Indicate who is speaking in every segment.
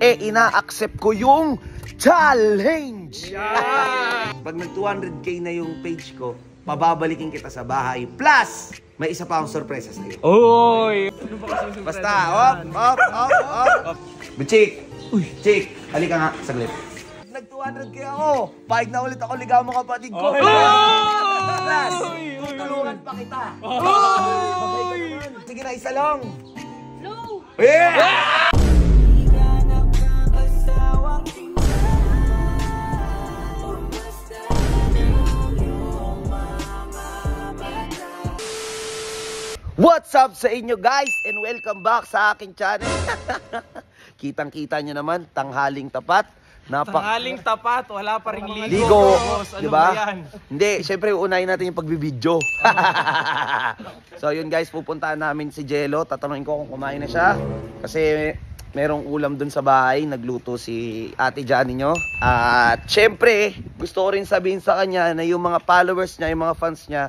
Speaker 1: ina-accept ko yung challenge! Yeah! Pag nag 200k na yung page ko, pababalikin kita sa bahay. Plus, may isa pa akong sorpresa sa'yo.
Speaker 2: Oy!
Speaker 1: Basta, op! Chik! Chik! Halika nga, saglit. Nag 200k ako! Paig na ulit ako ligaw mo kapatid ko! Plus, tutulungan pa kita! Sige na, isa lang!
Speaker 3: No!
Speaker 1: Yeah! What's up sa inyo guys and welcome back sa aking channel. Kitang-kita nyo naman, tanghaling tapat.
Speaker 2: Tanghaling tapat, wala pa ring ligo.
Speaker 1: Ligo,
Speaker 2: ano
Speaker 1: di ba?
Speaker 2: yan?
Speaker 1: Hindi, syempre unahin natin yung pagbibidyo. So yun guys, pupuntahan namin si Jello. Tatanungin ko kung kumain na siya. Kasi merong ulam dun sa bahay, nagluto si Ate Johnny nyo. At syempre, gusto ko rin sabihin sa kanya na yung mga followers niya, yung mga fans niya,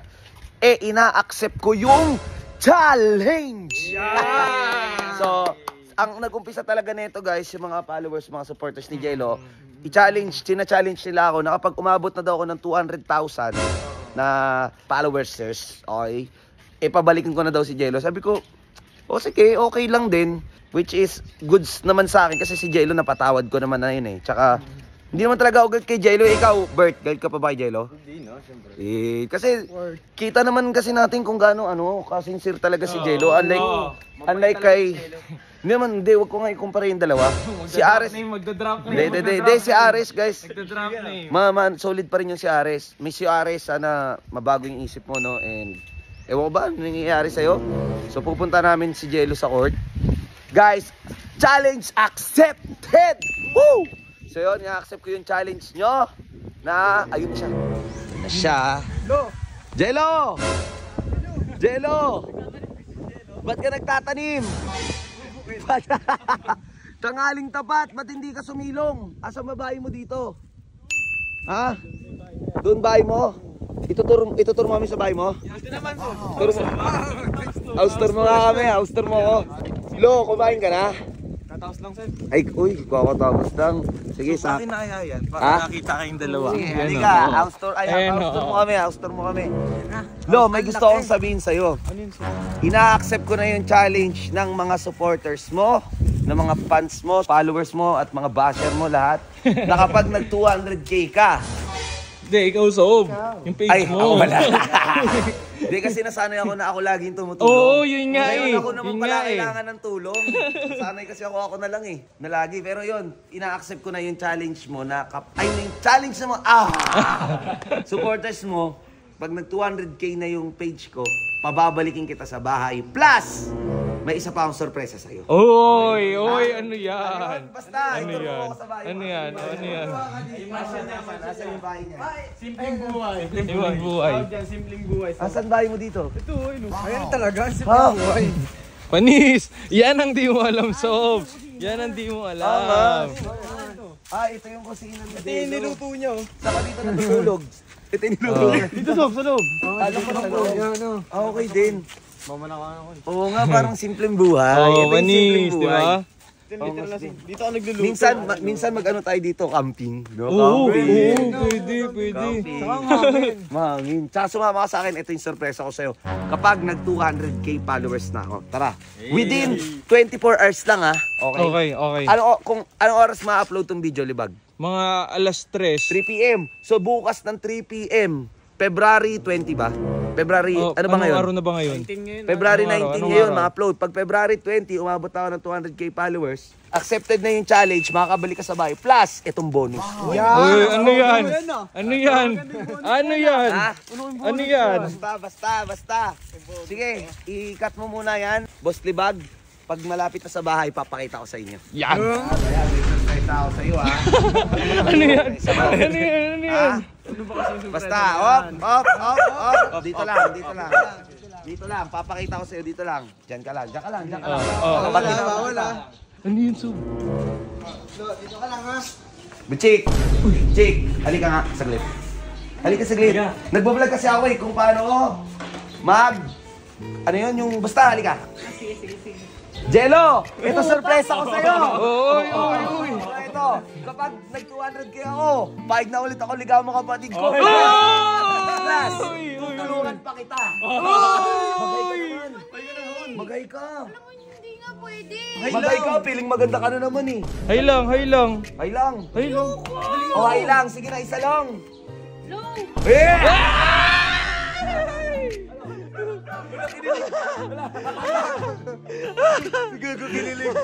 Speaker 1: ina-accept ko yung challenge! Yeah! So, ang nag-umpisa talaga nito guys, yung mga followers, mga supporters ni Jello, china-challenge nila ako na kapag umabot na daw ako ng 200,000 na followers, okay, pabalikin ko na daw si Jello. Sabi ko, sige, okay lang din. Which is goods naman sa akin kasi si Jello napatawad ko naman na yun eh. Tsaka, hindi naman talaga ako galit kay Jello. Ikaw, Bert, galit ka pa ba kay Jello? Hindi, no? Siyempre. Kasi, kita naman kasi natin kung gaano, kasincere talaga si Jello. Unlike kay... Hindi, wag ko nga i-compare yung dalawa. Si Ares...
Speaker 2: Magdadrop na
Speaker 1: Hindi, si Ares, guys.
Speaker 2: Magdadrop na
Speaker 1: solid pa rin yung si Ares. May si Ares, sana mabago yung isip mo, no? And, ewan ko ba, ano nangyayari sa'yo? So, pupunta namin si Jello sa court. Guys, challenge accepted! Woo! So yun, i-accept ko yung challenge nyo na, ayun siya. Na siya. Jello! Jello! Ba't ka nagtatanim? Tanghaling tapat, ba't hindi ka sumilong? Asa babae mo dito? Ha? Doon bahay mo? Ituturo mo kami sa bahay mo? Ito naman po. Auster mo nga kami, auster mo ako. Lo, kumain ka na?
Speaker 2: Tatapos lang, sir.
Speaker 1: Ay, kakatapos lang. Sige, sa
Speaker 2: akin na kaya yan, para nakita kayong dalawa.
Speaker 1: Halika, auster mo kami. Lo, may gusto akong sabihin sa'yo. Ina-accept ko na yung challenge ng mga supporters mo, ng mga fans mo, followers mo, at mga basher mo lahat. Na kapag nag 200k ka.
Speaker 2: Hindi, ikaw sob. Yung page mo.
Speaker 1: Ay, wala. Hindi, kasi nasanay ako na ako laging tumutulong.
Speaker 2: Oo, yun nga
Speaker 1: ngayon ako naman pala kailangan ng tulong. Sanay kasi ako na lang na lagi. Pero yun, ina-accept ko na yung challenge mo na, yung challenge mo, supporters mo, pag nag 200k na yung page ko, pababalikin kita sa bahay. Plus, may isa pa akong sorpresa sa'yo.
Speaker 2: Oy, ano yan?
Speaker 1: Basta,
Speaker 2: ano yan? Ano yan?
Speaker 1: Nasa yung bahay niya.
Speaker 2: Simpleng buhay. Simpleng buhay. Simpleng buhay.
Speaker 1: Asan bahay mo dito?
Speaker 2: Ito,
Speaker 4: ayan talaga, simpleng buhay.
Speaker 2: Panis! Yan ang di mo alam, Sob. Yan ang di mo alam.
Speaker 1: Ito yung kusina ni
Speaker 4: Ito yung niluto niya.
Speaker 1: Saka dito natutulog. Ito yung niluto niya.
Speaker 2: Dito, Sob, sa loob.
Speaker 1: Alam ko na po. Okay din. Oo nga, parang simpleng buhay.
Speaker 2: Oo, Panis, di ba?
Speaker 4: Dito ako nagluluto.
Speaker 1: Minsan mag-ano tayo dito, camping.
Speaker 2: Oo, pwede.
Speaker 1: Saka mahangin. Tsaka sumama ka sa akin, ito yung sorpresa ko sa'yo. Kapag nag 200k followers na ako, tara. Within 24 hours lang Okay. Anong oras ma-upload tong video, Libag?
Speaker 2: Mga alas 3.
Speaker 1: 3 PM. So bukas ng 3 PM, February 20 ba? February, ano ba ngayon?
Speaker 2: Araw na ba ngayon?
Speaker 1: February 19 ngayon, ma-upload. Pag February 20, umabot ako ng 200k followers, accepted na yung challenge, makakabalik ka sa bahay. Plus, itong bonus.
Speaker 2: Uy, ano yan? Ano yan? Ano yan? Ano yan?
Speaker 1: Basta. Sige, i-cut mo muna yan. Boss Libag, pag malapit na sa bahay, papakita ko sa inyo.
Speaker 2: Yan!
Speaker 1: Surprise ako sa iyo,
Speaker 2: Ano yan? Ano yan?
Speaker 1: Basta, op. Dito lang, papakita ko sa iyo, dito lang. Diyan ka lang.
Speaker 4: Bawal
Speaker 2: Ano yun, Sob?
Speaker 4: Dito ka lang
Speaker 1: Chik, halika nga, saglit. Nagbablog kasi ako kung paano ano yun, yung basta, halika.
Speaker 3: Sige.
Speaker 1: Jello, ito surprise ako sa'yo.
Speaker 2: Oy.
Speaker 1: kapag nag-200k ako, pahig na ulit ako ligaw mga kapatid ko. Last, tutulungan pa kita. Magay ka.
Speaker 3: Hindi nga pwede.
Speaker 1: Magay ka, feeling maganda ka na naman eh.
Speaker 2: Hay lang, hay lang.
Speaker 1: Hay lang.
Speaker 2: Hay lang.
Speaker 1: Oh, hay lang. Sige na, isa lang.
Speaker 3: Low.
Speaker 1: Sige, kinilig.